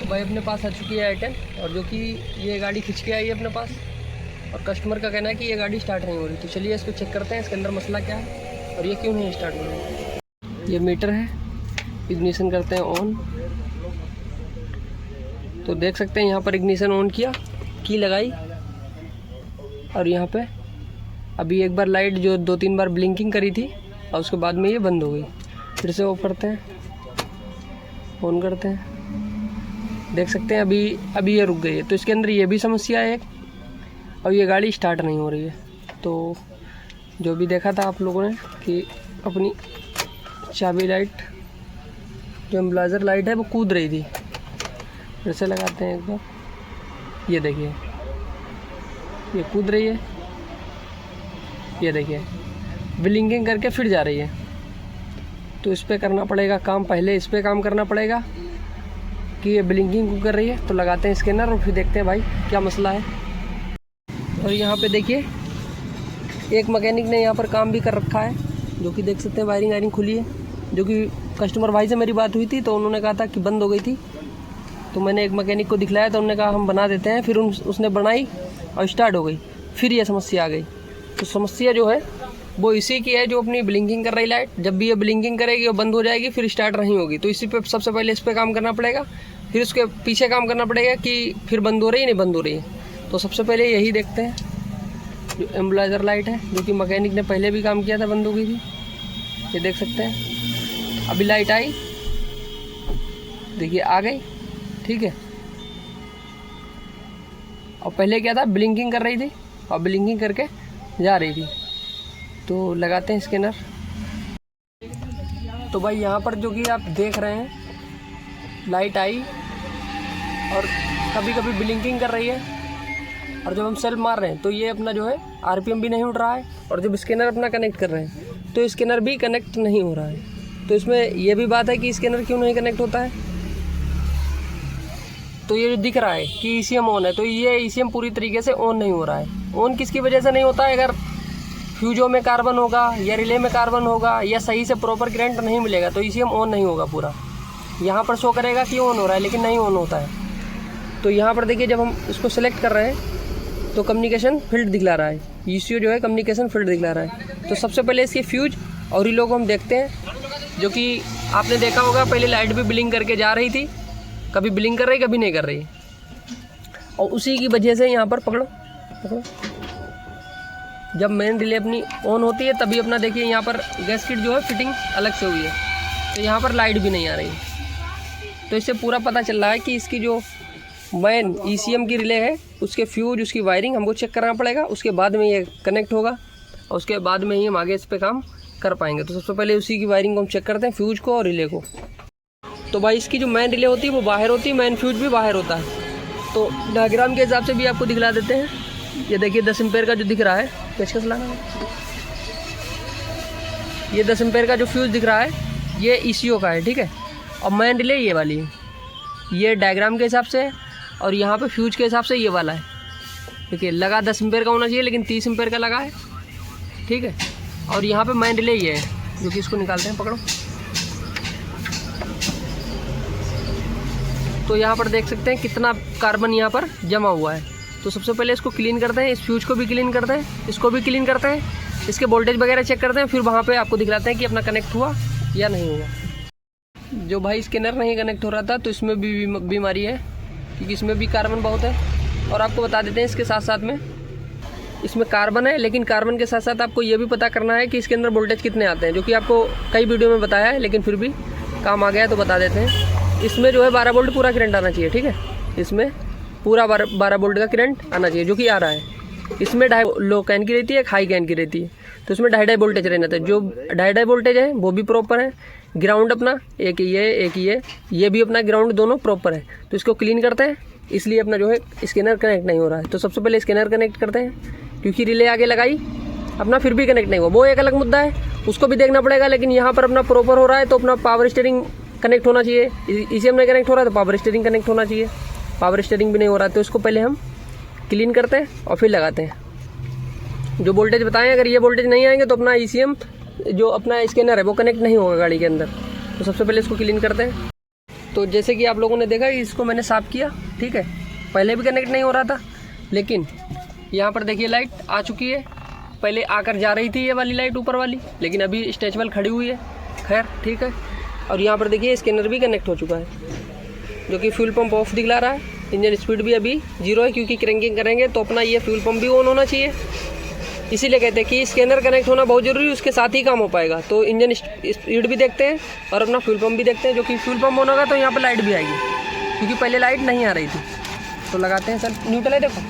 तो भाई अपने पास आ चुकी है i10 और जो कि ये गाड़ी खिंच के आई है अपने पास और कस्टमर का कहना है कि ये गाड़ी स्टार्ट नहीं हो रही। तो चलिए इसको चेक करते हैं इसके अंदर मसला क्या है और ये क्यों नहीं स्टार्ट हो रही। ये मीटर है, इग्निशन करते हैं ऑन। तो देख सकते हैं यहाँ पर इग्निशन ऑन किया, की लगाई और यहाँ पे अभी एक बार लाइट जो 2-3 बार ब्लिंकिंग करी थी और उसके बाद में ये बंद हो गई। फिर से ऑफ करते हैं, ऑन करते हैं, देख सकते हैं अभी ये रुक गई है। तो इसके अंदर ये भी समस्या है और ये गाड़ी स्टार्ट नहीं हो रही है। तो जो भी देखा था आप लोगों ने कि अपनी चाबी लाइट जो एम्ब्लाइजर लाइट है वो कूद रही थी। फिर से लगाते हैं एक बार, ये देखिए ये कूद रही है, ये देखिए ब्लिंकिंग करके फिर जा रही है। तो इस पर करना पड़ेगा काम, पहले इस पर काम करना पड़ेगा कि ये ब्लिंकिंग क्यों कर रही है। तो लगाते हैं स्कैनर और फिर देखते हैं भाई क्या मसला है। और यहाँ पे देखिए एक मैकेनिक ने यहाँ पर काम भी कर रखा है, जो कि देख सकते हैं वायरिंग खुली है। जो कि कस्टमर भाई से मेरी बात हुई थी तो उन्होंने कहा था कि बंद हो गई थी। तो मैंने एक मैकेनिक को दिखलाया तो उन्होंने कहा हम बना देते हैं। फिर उसने बनाई और स्टार्ट हो गई, फिर ये समस्या आ गई। तो समस्या जो है वो इसी की है, जो अपनी ब्लिंकिंग कर रही लाइट, जब भी ये ब्लिंकिंग करेगी वो बंद हो जाएगी, फिर स्टार्ट नहीं होगी। तो इसी पे सबसे पहले इस पर काम करना पड़ेगा, फिर उसके पीछे काम करना पड़ेगा कि फिर बंद हो रही है नहीं बंद हो रही है। तो सबसे पहले यही देखते हैं, जो एम्ब्लाइजर लाइट है जो कि मैकेनिक ने पहले भी काम किया था, बंद हो गई थी। ये देख सकते हैं अभी लाइट आई, देखिए आ गई, ठीक है। और पहले क्या था, ब्लिंकिंग कर रही थी और ब्लिंकिंग करके जा रही थी। तो लगाते हैं स्कैनर। तो भाई यहाँ पर जो कि आप देख रहे हैं लाइट आई और कभी कभी ब्लिंकिंग कर रही है और जब हम सेल्फ मार रहे हैं तो ये अपना जो है आरपीएम भी नहीं उठ रहा है। और जब स्कैनर अपना कनेक्ट कर रहे हैं तो स्कैनर भी कनेक्ट नहीं हो रहा है। तो इसमें ये भी बात है कि स्कैनर क्यों नहीं कनेक्ट होता है। तो ये जो दिख रहा है कि ईसीएम ऑन है, तो ये ईसीएम पूरी तरीके से ऑन नहीं हो रहा है। ऑन किसकी वजह से नहीं होता है, अगर फ्यूजो में कार्बन होगा या रिले में कार्बन होगा या सही से प्रॉपर करंट नहीं मिलेगा तो ईसीएम ऑन नहीं होगा पूरा। यहाँ पर शो करेगा कि ऑन हो रहा है लेकिन नहीं ऑन होता है। तो यहाँ पर देखिए जब हम इसको सेलेक्ट कर रहे हैं तो कम्युनिकेशन फील्ड दिखला रहा है, ईसीयू जो है कम्युनिकेशन फील्ड दिखला रहा है। तो सबसे पहले इसके फ्यूज और रिलो को हम देखते हैं, जो कि आपने देखा होगा पहले लाइट भी ब्लिंक करके जा रही थी, कभी ब्लिंक कर रही कभी नहीं कर रही। और उसी की वजह से यहाँ पर पकड़ो जब मेन रिले अपनी ऑन होती है तभी अपना देखिए यहाँ पर गैस किट जो है फिटिंग अलग से हुई है, तो यहाँ पर लाइट भी नहीं आ रही। तो इससे पूरा पता चल रहा है कि इसकी जो मेन ईसीएम की रिले है उसके फ्यूज उसकी वायरिंग हमको चेक करना पड़ेगा, उसके बाद में ये कनेक्ट होगा और उसके बाद में ही हम आगे इस पर काम कर पाएंगे। तो सबसे पहले उसी की वायरिंग को हम चेक करते हैं, फ्यूज को और रिले को। तो भाई इसकी जो मेन रिले होती है वो बाहर होती है, मेन फ्यूज भी बाहर होता है। तो डायग्राम के हिसाब से भी आपको दिखला देते हैं। ये देखिए 10 एम्पेयर का जो दिख रहा है, पेचकस लाना, ये 10 एम्पेयर का जो फ्यूज दिख रहा है ये ईसीओ का है, ठीक है। और मेन रिले ये वाली है, ये डायग्राम के हिसाब से, और यहाँ पे फ्यूज के हिसाब से ये वाला है। देखिए लगा 10 एम्पेयर का होना चाहिए लेकिन 30 एम्पेयर का लगा है, ठीक है। और यहाँ पे मेन रिले ये है, जो कि इसको निकालते हैं, पकड़ो। तो यहाँ पर देख सकते हैं कितना कार्बन यहाँ पर जमा हुआ है। तो सबसे पहले इसको क्लीन करते हैं, इस फ्यूज को भी क्लीन करते हैं, इसको भी क्लीन करते हैं, इसके वोल्टेज वगैरह चेक करते हैं, फिर वहाँ पे आपको दिखलाते हैं कि अपना कनेक्ट हुआ या नहीं हुआ। जो भाई स्कैनर नहीं कनेक्ट हो रहा था तो इसमें भी बीमारी है, क्योंकि इसमें भी कार्बन बहुत है। और आपको बता देते हैं इसके साथ साथ में इसमें कार्बन है, लेकिन कार्बन के साथ साथ आपको ये भी पता करना है कि इसके अंदर वोल्टेज कितने आते हैं, जो कि आपको कई वीडियो में बताया है लेकिन फिर भी काम आ गया है तो बता देते हैं। इसमें जो है 12 वोल्ट पूरा करंट आना चाहिए, ठीक है। इसमें पूरा 12 वोल्ट का करंट आना चाहिए, जो कि आ रहा है। इसमें 2.5 लो कैन की रहती है, एक हाई कैन की रहती है। तो इसमें 2.5 वोल्टेज रहना था, जो 2.5 वोल्टेज है वो भी प्रॉपर है। ग्राउंड अपना एक ये भी अपना ग्राउंड दोनों प्रॉपर है। तो इसको क्लीन करते हैं, इसलिए अपना जो है स्कैनर कनेक्ट नहीं हो रहा है। तो सबसे पहले स्कैनर कनेक्ट करते हैं, क्योंकि रिले आगे लगाई अपना फिर भी कनेक्ट नहीं हुआ, वो एक अलग मुद्दा है, उसको भी देखना पड़ेगा। लेकिन यहाँ पर अपना प्रॉपर हो रहा है तो अपना पावर स्टीयरिंग कनेक्ट होना चाहिए। ईसीएम में कनेक्ट हो रहा है तो पावर स्टीयरिंग कनेक्ट होना चाहिए, पावर स्टीयरिंग भी नहीं हो रहा है। तो इसको पहले हम क्लीन करते हैं और फिर लगाते हैं जो वोल्टेज बताएं। अगर ये वोल्टेज नहीं आएंगे तो अपना ईसीएम जो अपना स्कैनर है वो कनेक्ट नहीं होगा गाड़ी के अंदर। तो सबसे पहले इसको क्लीन करते हैं। तो जैसे कि आप लोगों ने देखा इसको मैंने साफ़ किया, ठीक है। पहले भी कनेक्ट नहीं हो रहा था, लेकिन यहाँ पर देखिए लाइट आ चुकी है। पहले आकर जा रही थी ये वाली लाइट ऊपर वाली, लेकिन अभी स्ट्रेचेबल खड़ी हुई है, खैर ठीक है। और यहाँ पर देखिए स्कैनर भी कनेक्ट हो चुका है, जो कि फ्यूल पंप ऑफ दिखला रहा है। इंजन स्पीड भी अभी 0 है, क्योंकि क्रैंकिंग करेंगे तो अपना ये फ्यूल पंप भी ऑन होना चाहिए। इसीलिए कहते हैं कि स्कैनर कनेक्ट होना बहुत ज़रूरी है, उसके साथ ही काम हो पाएगा। तो इंजन स्पीड भी देखते हैं और अपना फ्यूल पंप भी देखते हैं, जो कि फ्यूल पंप ऑन होगा तो यहाँ पर लाइट भी आएगी, क्योंकि पहले लाइट नहीं आ रही थी। तो लगाते हैं सर, न्यूट्रल है देखो,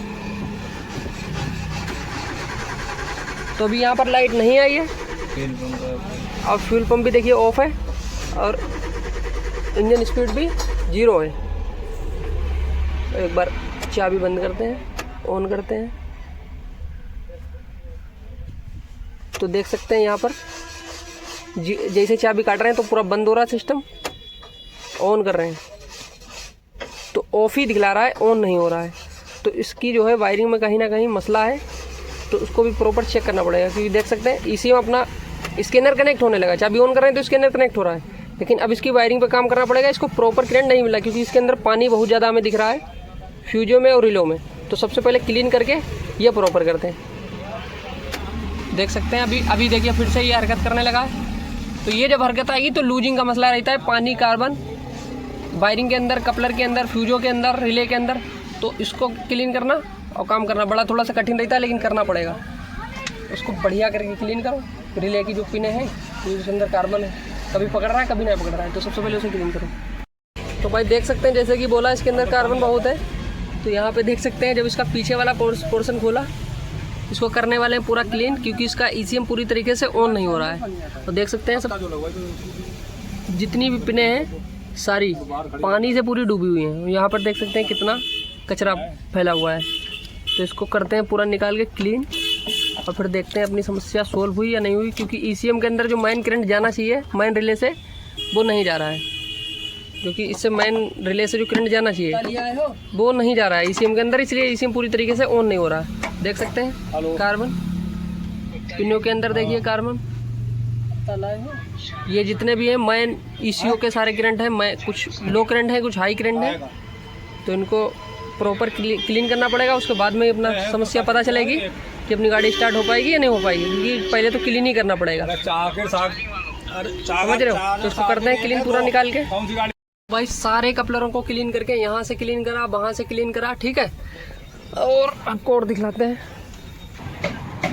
तो अभी यहाँ पर लाइट नहीं आई है और फ्यूल पंप भी देखिए ऑफ है और इंजन स्पीड भी 0 है। तो एक बार चाबी बंद करते हैं, ऑन करते हैं, तो देख सकते हैं यहाँ पर जैसे चाबी काट रहे हैं तो पूरा बंद हो रहा है सिस्टम। ऑन कर रहे हैं तो ऑफ ही दिखला रहा है, ऑन नहीं हो रहा है। तो इसकी जो है वायरिंग में कहीं ना कहीं मसला है, तो उसको भी प्रॉपर चेक करना पड़ेगा। क्योंकि देख सकते हैं इसी में अपना स्कैनर कनेक्ट होने लगा, चाबी ऑन कर रहे हैं तो स्कैनर कनेक्ट हो रहा है, लेकिन अब इसकी वायरिंग पे काम करना पड़ेगा। इसको प्रॉपर करंट नहीं मिला, क्योंकि इसके अंदर पानी बहुत ज़्यादा हमें दिख रहा है फ्यूजो में और रिलो में। तो सबसे पहले क्लीन करके ये प्रॉपर करते हैं। देख सकते हैं अभी देखिए फिर से ये हरकत करने लगा है। तो ये जब हरकत आएगी तो लूजिंग का मसला रहता है, पानी कार्बन वायरिंग के अंदर, कपलर के अंदर, फ्यूजो के अंदर, रिले के अंदर। तो इसको क्लीन करना और काम करना बड़ा थोड़ा सा कठिन रहता है, लेकिन करना पड़ेगा। उसको बढ़िया करके क्लीन करो। रिले की जो पिने हैं उसके अंदर कार्बन है, कभी पकड़ रहा है कभी नहीं पकड़ रहा है, तो सबसे पहले उसे क्लीन करो। तो भाई देख सकते हैं जैसे कि बोला इसके अंदर कार्बन बहुत है। तो यहाँ पे देख सकते हैं जब इसका पीछे वाला पोर्शन खोला, इसको करने वाले हैं पूरा क्लीन, क्योंकि इसका ECM पूरी तरीके से ऑन नहीं हो रहा है। तो देख सकते हैं सब जितनी भी पिने हैं सारी पानी से पूरी डूबी हुई हैं। यहाँ पर देख सकते हैं कितना कचरा फैला हुआ है। तो इसको करते हैं पूरा निकाल के क्लीन और फिर देखते हैं अपनी समस्या सोल्व हुई या नहीं हुई। क्योंकि ECM के अंदर जो मेन करंट जाना चाहिए मेन रिले से, वो नहीं जा रहा है, क्योंकि इससे मेन रिले से जो करंट जाना चाहिए वो नहीं जा रहा है ECM के अंदर, इसलिए ECM पूरी तरीके से ऑन नहीं हो रहा है। देख सकते हैं कार्बन पिनों के अंदर, देखिए कार्बन, ये जितने भी हैं मेन ECU के सारे करंट हैं, कुछ लो करंट है, कुछ हाई करंट है। तो इनको प्रॉपर क्लीन करना पड़ेगा, उसके बाद में अपना समस्या पता चलेगी कि अपनी गाड़ी स्टार्ट हो पाएगी या नहीं हो पाएगी, क्योंकि पहले तो क्लीन ही करना पड़ेगा, समझ रहे हो। तो उसको करते हैं क्लीन पूरा निकाल के। भाई सारे कपलरों को क्लीन करके यहाँ से क्लीन करा, वहाँ से क्लीन करा, ठीक है। और आपको और दिखलाते हैं,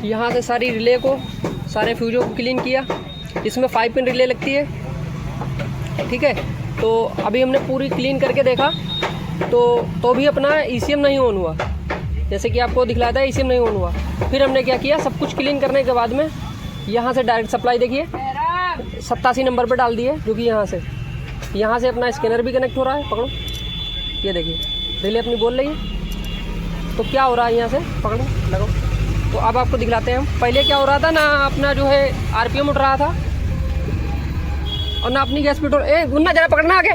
यहाँ से सारी रिले को, सारे फ्यूजों को क्लीन किया। इसमें 5 पिन रिले लगती है, ठीक है। तो अभी हमने पूरी क्लीन करके देखा तो भी अपना ECM नहीं ऑन हुआ, जैसे कि आपको दिखलाया था ECM नहीं ऑन हुआ। फिर हमने क्या किया, सब कुछ क्लीन करने के बाद में यहाँ से डायरेक्ट सप्लाई देखिए 87 नंबर पर डाल दिए, जो कि यहाँ से अपना स्कैनर भी कनेक्ट हो रहा है। पकड़ो, ये देखिए रिले अपनी बोल रही है। तो क्या हो रहा है, यहाँ से पकड़ो लगो। तो अब आपको दिखलाते हैं हम। पहले क्या हो रहा था ना, अपना जो है RPM उठ रहा था और ना अपनी गैस पेट्रोल, गुन्ना जरा पकड़ना आगे,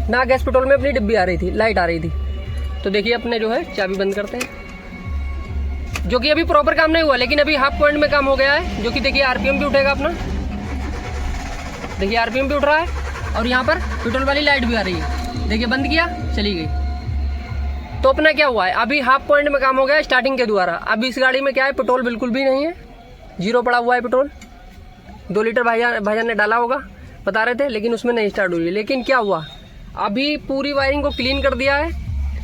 ना गैस पेट्रोल में अपनी डिब्बी आ रही थी, लाइट आ रही थी। तो देखिए अपने जो है चाबी बंद करते हैं, जो कि अभी प्रॉपर काम नहीं हुआ, लेकिन अभी हाफ पॉइंट में काम हो गया है। जो कि देखिए RPM भी उठेगा अपना, देखिए RPM भी उठ रहा है और यहाँ पर पेट्रोल वाली लाइट भी आ रही है। देखिए बंद किया, चली गई। तो अपना क्या हुआ है, अभी हाफ पॉइंट में काम हो गया स्टार्टिंग के द्वारा। अभी इस गाड़ी में क्या है, पेट्रोल बिल्कुल भी नहीं है, 0 पड़ा हुआ है पेट्रोल। 2 लीटर भाईजान ने डाला होगा, बता रहे थे, लेकिन उसमें नहीं स्टार्ट हुई है। लेकिन क्या हुआ, अभी पूरी वायरिंग को क्लीन कर दिया है,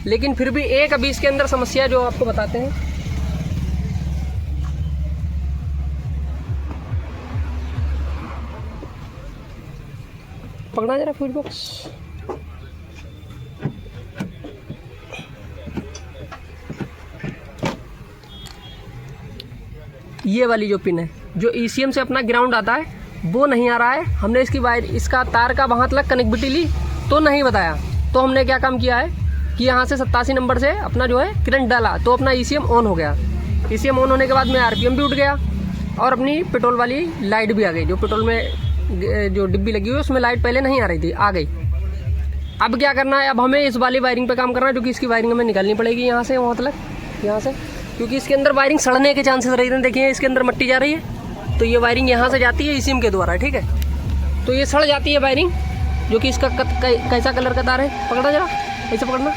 लेकिन फिर भी एक अभी इसके अंदर समस्या जो आपको बताते हैं। पकड़ा जरा फ्यूज बॉक्स, ये वाली जो पिन है, जो ECM से अपना ग्राउंड आता है, वो नहीं आ रहा है। हमने इसका तार का वहाँ तक कनेक्टिविटी ली तो नहीं बताया। तो हमने क्या काम किया है कि यहाँ से 87 नंबर से अपना जो है करंट डाला, तो अपना ECM ऑन हो गया। ECM ऑन होने के बाद में RPM भी उठ गया और अपनी पेट्रोल वाली लाइट भी आ गई। जो पेट्रोल में जो डिब्बी लगी हुई है उसमें लाइट पहले नहीं आ रही थी, आ गई। अब क्या करना है, अब हमें इस वाली वायरिंग पे काम करना है, जो कि इसकी वायरिंग हमें निकालनी पड़ेगी यहाँ से वहाँ तक, यहाँ से, क्योंकि इसके अंदर वायरिंग सड़ने के चांसेस रहते हैं। देखिए इसके अंदर मट्टी जा रही है, तो ये वायरिंग यहाँ से जाती है ECM के द्वारा, ठीक है। तो ये सड़ जाती है वायरिंग, जो कि इसका कैसा कलर का तार है, पकड़ा जरा, ऐसे पकड़ना।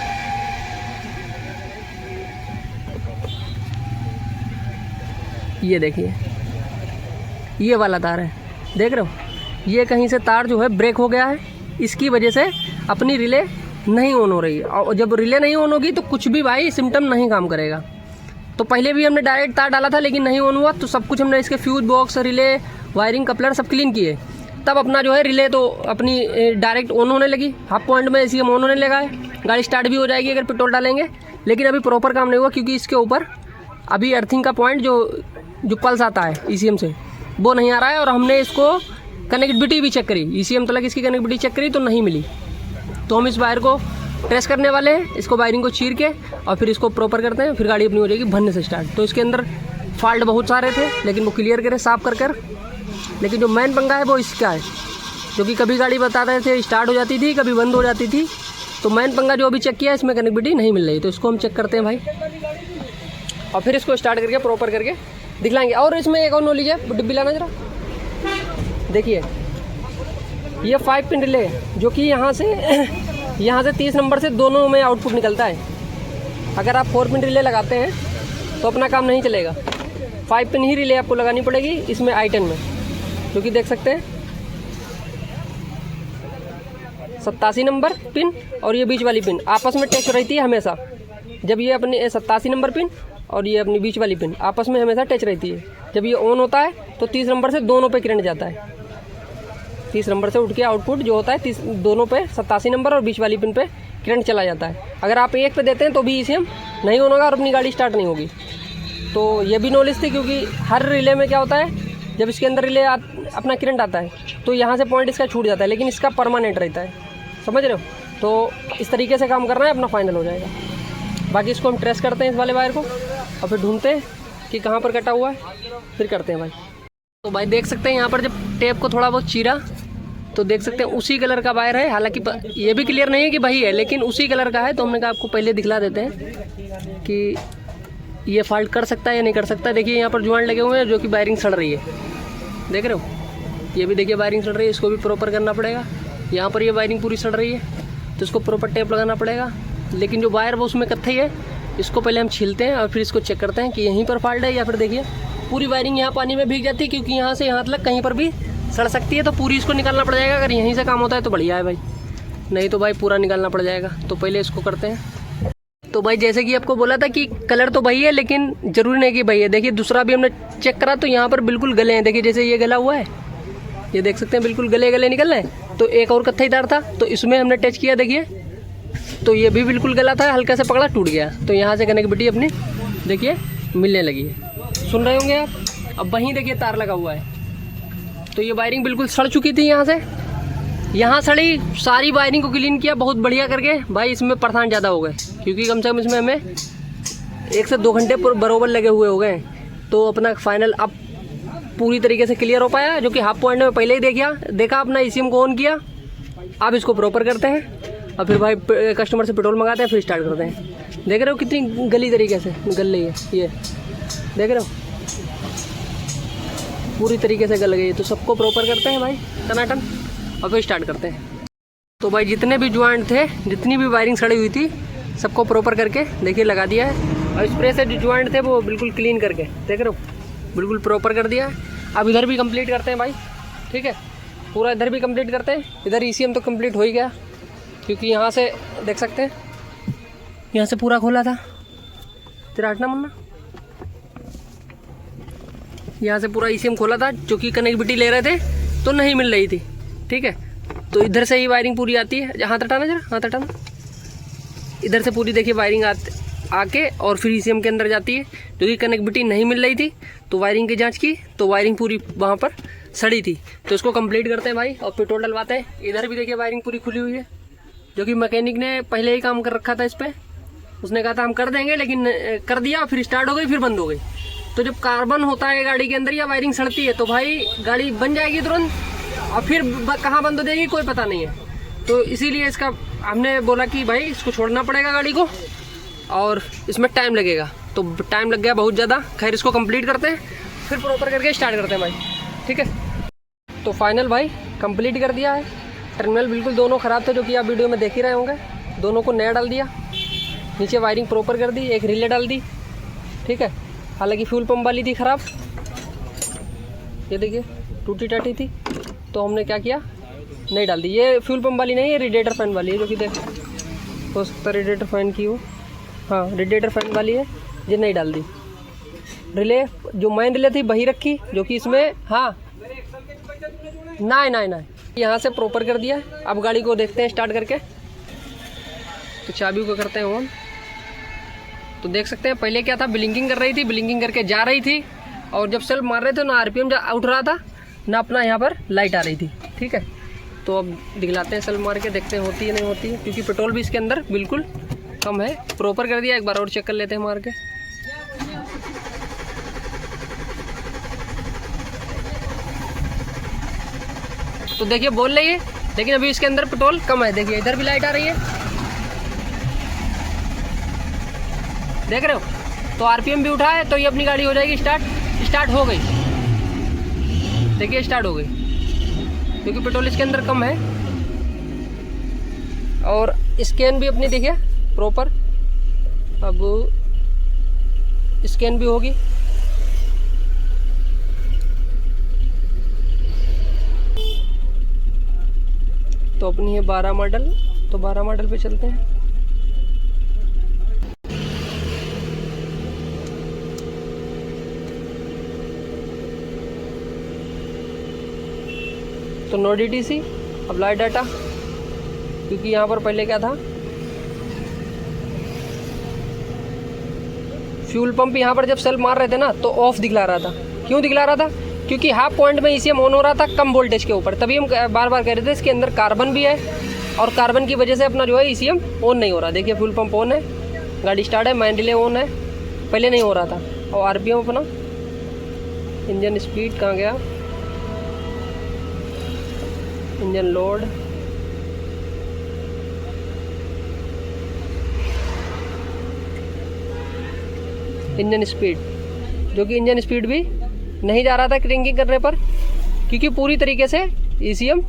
ये देखिए ये वाला तार है, देख रहे हो, ये कहीं से तार जो है ब्रेक हो गया है, इसकी वजह से अपनी रिले नहीं ऑन हो रही है। और जब रिले नहीं ऑन होगी तो कुछ भी भाई सिम्टम नहीं काम करेगा। तो पहले भी हमने डायरेक्ट तार डाला था लेकिन नहीं ऑन हुआ, तो सब कुछ हमने इसके fuse box, relay, wiring, coupler सब क्लीन किए, तब अपना जो है रिले तो अपनी डायरेक्ट ऑन होने लगी। हाफ पॉइंट में ECM ऑन होने लगा है, गाड़ी स्टार्ट भी हो जाएगी अगर पेट्रोल डालेंगे। लेकिन अभी प्रॉपर काम नहीं हुआ क्योंकि इसके ऊपर अभी अर्थिंग का पॉइंट जो पल्स आता है ECM से वो नहीं आ रहा है। और हमने इसको कनेक्टिविटी भी चेक करी, ECM तक इसकी कनेक्टिविटी चेक करी तो नहीं मिली। तो हम इस वायर को ट्रेस करने वाले हैं, इसको वायरिंग को चीर के और फिर इसको प्रॉपर करते हैं, फिर गाड़ी अपनी हो जाएगी भरने से स्टार्ट। तो इसके अंदर फॉल्ट बहुत सारे थे लेकिन वो क्लियर करे साफ कर। लेकिन जो मेन पंगा है वो इसका है, जो कि कभी गाड़ी बता रहे थे स्टार्ट हो जाती थी, कभी बंद हो जाती थी। तो मेन पंगा जो अभी चेक किया है, इसमें कनेक्टिविटी नहीं मिल रही, तो इसको हम चेक करते हैं भाई और फिर इसको स्टार्ट करके प्रॉपर करके दिखलाएंगे। और इसमें एक और नॉलेज है, डिब्बी लाना जरा, देखिए ये 5 पिन रिले है, जो कि यहाँ से 30 नंबर से दोनों में आउटपुट निकलता है। अगर आप 4 पिन रिले लगाते हैं तो अपना काम नहीं चलेगा, 5 पिन ही रिले आपको लगानी पड़ेगी इसमें I10 में, जो कि देख सकते हैं 87 नंबर पिन और ये बीच वाली पिन आपस में टच रहती है हमेशा। जब ये अपनी 87 नंबर पिन और ये अपनी बीच वाली पिन आपस में हमेशा टच रहती है। जब ये ऑन होता है तो 30 नंबर से दोनों पे करंट जाता है, 30 नंबर से उठ के आउटपुट जो होता है दोनों पे 87 नंबर और बीच वाली पिन पे करंट चला जाता है। अगर आप एक पे देते हैं तो भी ECM नहीं ऑन होगा और अपनी गाड़ी स्टार्ट नहीं होगी। तो ये भी नॉलेज थी, क्योंकि हर रिले में क्या होता है, जब इसके अंदर रिले अपना करंट आता है तो यहाँ से पॉइंट इसका छूट जाता है, लेकिन इसका परमानेंट रहता है, समझ रहे हो। तो इस तरीके से काम करना है, अपना फाइनल हो जाएगा। बाकी इसको हम ट्रेस करते हैं इस वाले वायर को और फिर ढूंढते हैं कि कहाँ पर कटा हुआ है, फिर करते हैं भाई। तो भाई देख सकते हैं यहाँ पर जब टेप को थोड़ा बहुत चीरा तो देख सकते हैं उसी कलर का वायर है। हालांकि ये भी क्लियर नहीं है कि भाई है, लेकिन उसी कलर का है। तो हमने कहा आपको पहले दिखला देते हैं कि ये फॉल्ट कर सकता है या नहीं कर सकता। देखिए यहाँ पर ज्वाइंट लगे हुए हैं जो कि वायरिंग सड़ रही है, देख रहे हो, ये भी देखिए वायरिंग सड़ रही है, इसको भी प्रॉपर करना पड़ेगा। यहाँ पर ये वायरिंग पूरी सड़ रही है तो इसको प्रॉपर टेप लगाना पड़ेगा। लेकिन जो वायर वो उसमें कत्थई है, इसको पहले हम छीलते हैं और फिर इसको चेक करते हैं कि यहीं पर फॉल्ट है या फिर देखिए पूरी वायरिंग यहाँ पानी में भीग जाती है, क्योंकि यहाँ से यहाँ तक कहीं पर भी सड़ सकती है। तो पूरी इसको निकालना पड़ जाएगा। अगर यहीं से काम होता है तो बढ़िया है भाई, नहीं तो भाई पूरा निकालना पड़ जाएगा। तो पहले इसको करते हैं। तो भाई जैसे कि आपको बोला था कि कलर तो भाई है लेकिन ज़रूरी नहीं कि भाई है। देखिए दूसरा भी हमने चेक करा तो यहाँ पर बिल्कुल गले हैं, देखिए जैसे ये गला हुआ है, ये देख सकते हैं बिल्कुल गले गले निकल रहे हैं। तो एक और कत्थई तार था तो इसमें हमने टच किया, देखिए तो ये भी बिल्कुल गला था, हल्का से पकड़ा टूट गया। तो यहाँ से कनेक्टिविटी अपनी देखिए मिलने लगी है, सुन रहे होंगे आप। अब वहीं देखिए तार लगा हुआ है, तो ये वायरिंग बिल्कुल सड़ चुकी थी। यहाँ सड़ी, सारी वायरिंग को क्लीन किया बहुत बढ़िया करके। भाई इसमें परेशान ज़्यादा हो गए, क्योंकि कम से कम इसमें हमें 1 से 2 घंटे बरोबर लगे हुए हो गए। तो अपना फाइनल अब पूरी तरीके से क्लियर हो पाया, जो कि हाफ पॉइंट में पहले ही देखा अपना ECM को ऑन किया। अब इसको प्रॉपर करते हैं और फिर भाई कस्टमर से पेट्रोल मंगाते हैं, फिर स्टार्ट करते हैं। देख रहे हो कितनी गली तरीके से गल रही है, ये देख रहे हो पूरी तरीके से गल गई है। तो सबको प्रॉपर करते हैं भाई टनाटन और फिर स्टार्ट करते हैं। तो भाई जितने भी ज्वाइंट थे, जितनी भी वायरिंग सड़ी हुई थी, सबको प्रॉपर करके देखिए लगा दिया है। और स्प्रे से जो ज्वाइंट थे वो बिल्कुल क्लीन करके देख रहे हो बिल्कुल प्रॉपर कर दिया है। अब इधर भी कंप्लीट करते हैं भाई, ठीक है, पूरा इधर भी कंप्लीट करते हैं। इधर ECM तो कंप्लीट हो ही गया, क्योंकि यहाँ से देख सकते हैं यहाँ से पूरा खोला था, तेरा हटना मुन्ना, यहाँ से पूरा ECM खोला था, जो कि कनेक्टिविटी ले रहे थे तो नहीं मिल रही थी, ठीक है। तो इधर से ही वायरिंग पूरी आती है, हाथ हटाना जरा, हाथ हटाना, इधर से पूरी देखिए वायरिंग आके और फिर ECM के अंदर जाती है, जो कि कनेक्टिविटी नहीं मिल रही थी। तो वायरिंग की जांच की तो वायरिंग पूरी वहाँ पर सड़ी थी। तो इसको कंप्लीट करते हैं भाई और पेट्रोल डलवाते हैं। इधर भी देखिए वायरिंग पूरी खुली हुई है, जो कि मैकेनिक ने पहले ही काम कर रखा था इस पर। उसने कहा था हम कर देंगे, लेकिन कर दिया, फिर स्टार्ट हो गई, फिर बंद हो गई। तो जब कार्बन होता है गाड़ी के अंदर या वायरिंग सड़ती है तो भाई गाड़ी बन जाएगी तुरंत, और फिर कहाँ बंद हो जाएगी कोई पता नहीं है। तो इसीलिए इसका हमने बोला कि भाई इसको छोड़ना पड़ेगा गाड़ी को, और इसमें टाइम लगेगा। तो टाइम लग गया बहुत ज़्यादा। खैर इसको कंप्लीट करते हैं, फिर प्रॉपर करके स्टार्ट करते हैं भाई, ठीक है। तो फाइनल भाई कंप्लीट कर दिया है टर्मिनल बिल्कुल दोनों ख़राब थे, जो कि आप वीडियो में देख ही रहे होंगे। दोनों को नया डाल दिया, नीचे वायरिंग प्रॉपर कर दी, एक रिले डाल दी, ठीक है। हालांकि फ्यूल पंप वाली थी ख़राब, ये देखिए टूटी टाटी थी, तो हमने क्या किया, नहीं डाल दी। ये फ्यूल पंप वाली नहीं है, रेडिएटर फैन वाली है, जो कि देख हो सकता है रेडिएटर फैन की हो, हाँ रेडिएटर फैन वाली है, ये नहीं डाल दी। रिले जो मेन रिले थी वही रखी, जो कि इसमें हाँ नहीं यहाँ से प्रॉपर कर दिया। अब गाड़ी को देखते हैं स्टार्ट करके, तो चाबी को करते हैं ऑन। तो देख सकते हैं पहले क्या था, ब्लिंकिंग कर रही थी, ब्लिंकिंग करके जा रही थी, और जब सेल्फ मार रहे थे ना आरपीएम उठ रहा था ना, अपना यहाँ पर लाइट आ रही थी, ठीक है। तो अब दिखलाते हैं सेल्फ मार के, देखते हैं होती है नहीं होती है, क्योंकि पेट्रोल भी इसके अंदर बिल्कुल कम है। प्रॉपर कर दिया, एक बार और चेक कर लेते हैं मार के। तो देखिए बोल रही है, लेकिन अभी इसके अंदर पेट्रोल कम है। देखिए इधर भी लाइट आ रही है, देख रहे हो। तो आरपीएम भी उठा है, तो ये अपनी गाड़ी हो जाएगी स्टार्ट हो गई। देखिए स्टार्ट हो गई, क्योंकि पेट्रोल इसके अंदर कम है। और स्कैन भी अपनी देखिए प्रॉपर, अब स्कैन भी होगी। तो अपनी है 12 मॉडल, तो 12 मॉडल पे चलते हैं। तो नो DTC, अब लाइट डाटा, क्योंकि यहाँ पर पहले क्या था, फ्यूल पंप यहाँ पर जब सेल्फ मार रहे थे ना, तो ऑफ दिखला रहा था। क्यों दिखला रहा था, क्योंकि हाफ पॉइंट में ECM ऑन हो रहा था कम वोल्टेज के ऊपर। तभी हम बार बार कह रहे थे इसके अंदर कार्बन भी है, और कार्बन की वजह से अपना जो है ECM ऑन नहीं हो रहा। देखिए फ्यूल पंप ऑन है, गाड़ी स्टार्ट है, माइन रिले ऑन है, पहले नहीं हो रहा था। और RPM अपना, इंजन स्पीड कहाँ गया, इंजन लोड, इंजन स्पीड, जो कि इंजन स्पीड भी नहीं जा रहा था क्रैंकिंग करने पर, क्योंकि पूरी तरीके से ECM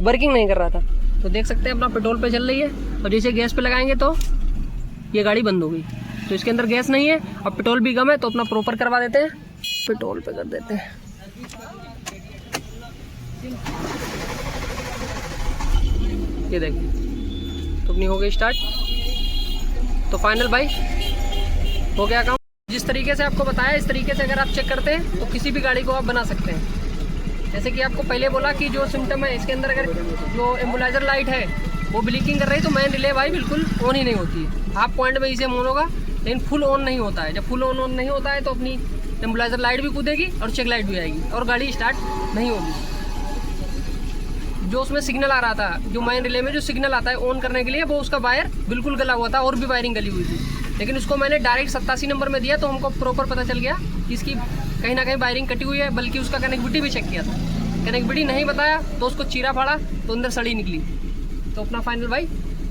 वर्किंग नहीं कर रहा था। तो देख सकते हैं अपना पेट्रोल पे चल रही है, और जैसे गैस पे लगाएंगे तो ये गाड़ी बंद हो गई। तो इसके अंदर गैस नहीं है, अब पेट्रोल भी कम है, तो अपना प्रॉपर करवा देते हैं, पेट्रोल पे कर देते हैं। ये देखिए तो अपनी हो गई स्टार्ट। तो फाइनल भाई हो गया काम। जिस तरीके से आपको बताया, इस तरीके से अगर आप चेक करते हैं तो किसी भी गाड़ी को आप बना सकते हैं। जैसे कि आपको पहले बोला कि जो सिम्टम है इसके अंदर, अगर जो एम्बुलाइजर लाइट है वो ब्लिंकिंग कर रही है, तो मेन रिले भाई बिल्कुल ऑन ही नहीं होती है। हाफ पॉइंट में ECM ऑन होगा, लेकिन फुल ऑन नहीं होता है। जब फुल ऑन नहीं होता है तो अपनी एम्बुलाइजर लाइट भी कूदेगी और चेक लाइट भी आएगी, और गाड़ी स्टार्ट नहीं होगी। जो उसमें सिग्नल आ रहा था, जो मेन रिले में जो सिग्नल आता है ऑन करने के लिए, वो उसका वायर बिल्कुल गला हुआ था, और भी वायरिंग गली हुई थी। लेकिन उसको मैंने डायरेक्ट 87 नंबर में दिया, तो हमको प्रॉपर पता चल गया कि इसकी कहीं ना कहीं वायरिंग कटी हुई है। बल्कि उसका कनेक्टिविटी भी चेक किया था, कनेक्टिविटी नहीं बताया तो उसको चीरा फाड़ा, तो अंदर सड़ी निकली। तो अपना फाइनल भाई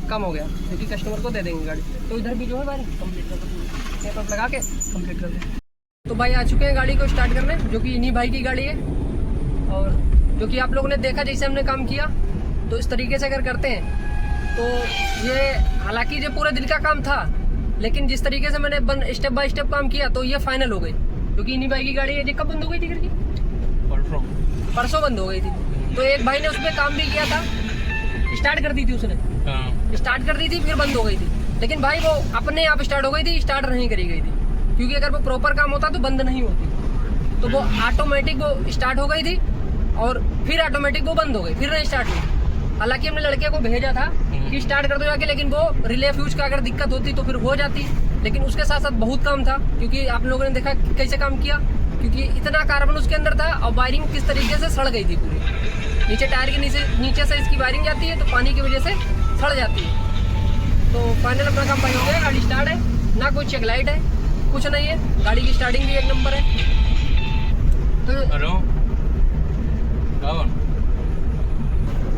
कम हो गया, क्योंकि कस्टमर को दे देंगे गाड़ी। तो इधर भी जो है वायरिंग कंप्लीट कर देंगे, पेपर लगा के कंप्लीट कर देंगे। तो भाई आ चुके हैं गाड़ी को स्टार्ट करने, जो कि इन्हीं भाई की गाड़ी है, और जो कि आप लोगों ने देखा जैसे हमने काम किया। तो इस तरीके से अगर करते हैं तो ये, हालांकि ये पूरे दिन का काम था, लेकिन जिस तरीके से मैंने स्टेप बाय स्टेप काम किया, तो ये फाइनल हो गई। क्योंकि इन्हीं भाई की गाड़ी है। कब बंद हो गई थी घर की? परसों बंद हो गई थी। तो एक भाई ने उस पर काम भी किया था, स्टार्ट कर दी थी उसने, स्टार्ट कर दी थी, फिर बंद हो गई थी। लेकिन भाई वो अपने आप स्टार्ट हो गई थी, स्टार्ट नहीं करी गई थी, क्योंकि अगर वो प्रॉपर काम होता तो बंद नहीं होती। तो वो ऑटोमेटिक वो स्टार्ट हो गई थी, और फिर ऑटोमेटिक वो बंद हो गई, फिर नहीं स्टार्ट हुई। हालांकि हमने लड़के को भेजा था कि स्टार्ट कर दो जाके, लेकिन वो रिले फ्यूज का अगर दिक्कत होती तो फिर हो जाती। लेकिन उसके साथ साथ बहुत काम था, क्योंकि आप लोगों ने देखा कैसे काम किया, क्योंकि इतना कार्बन उसके अंदर था, और वायरिंग किस तरीके से सड़ गई थी पूरी। नीचे टायर के नीचे से इसकी वायरिंग जाती है, तो पानी की वजह से सड़ जाती है। तो फाइनल अपना काम भाई हो गया, गाड़ी स्टार्ट है, ना कोई चेक लाइट है, कुछ नहीं है, गाड़ी की स्टार्टिंग भी 1 नंबर है। तो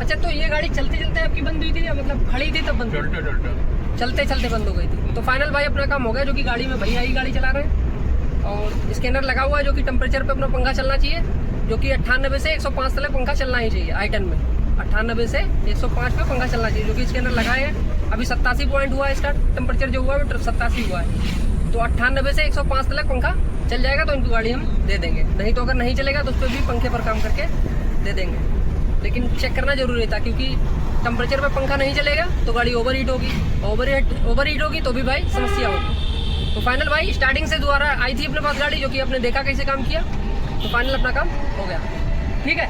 अच्छा, तो ये गाड़ी चलते चलते आपकी बंद हुई थी, या मतलब खड़ी थी तब बंद? चलते चलते बंद हो गई थी। तो फाइनल भाई अपना काम हो गया, जो कि गाड़ी में भैया ही गाड़ी चला रहे हैं, और स्कैनर लगा हुआ है, जो कि टेम्परेचर पे अपना पंखा चलना चाहिए, जो कि 98 से 105 तक पंखा चलना ही चाहिए I10 में। 98 से 105 पे पंखा चलना चाहिए, जो कि इसके अंदर लगाए हैं। अभी 87 पॉइंट हुआ है, इसका टेम्परेचर जो हुआ है वो 87 हुआ है। तो 98 से 105 तक पंखा चल जाएगा तो इनकी गाड़ी हम दे देंगे। नहीं तो अगर नहीं चलेगा तो उस पर भी पंखे पर काम करके दे देंगे। लेकिन चेक करना जरूरी था, क्योंकि टेम्परेचर पे पंखा नहीं चलेगा तो गाड़ी ओवर हीट होगी, ओवर हीट होगी तो भी भाई समस्या होगी। तो फाइनल भाई स्टार्टिंग से दोबारा आई थी अपने पास गाड़ी, जो कि आपने देखा कैसे काम किया, तो फाइनल अपना काम हो गया। ठीक है।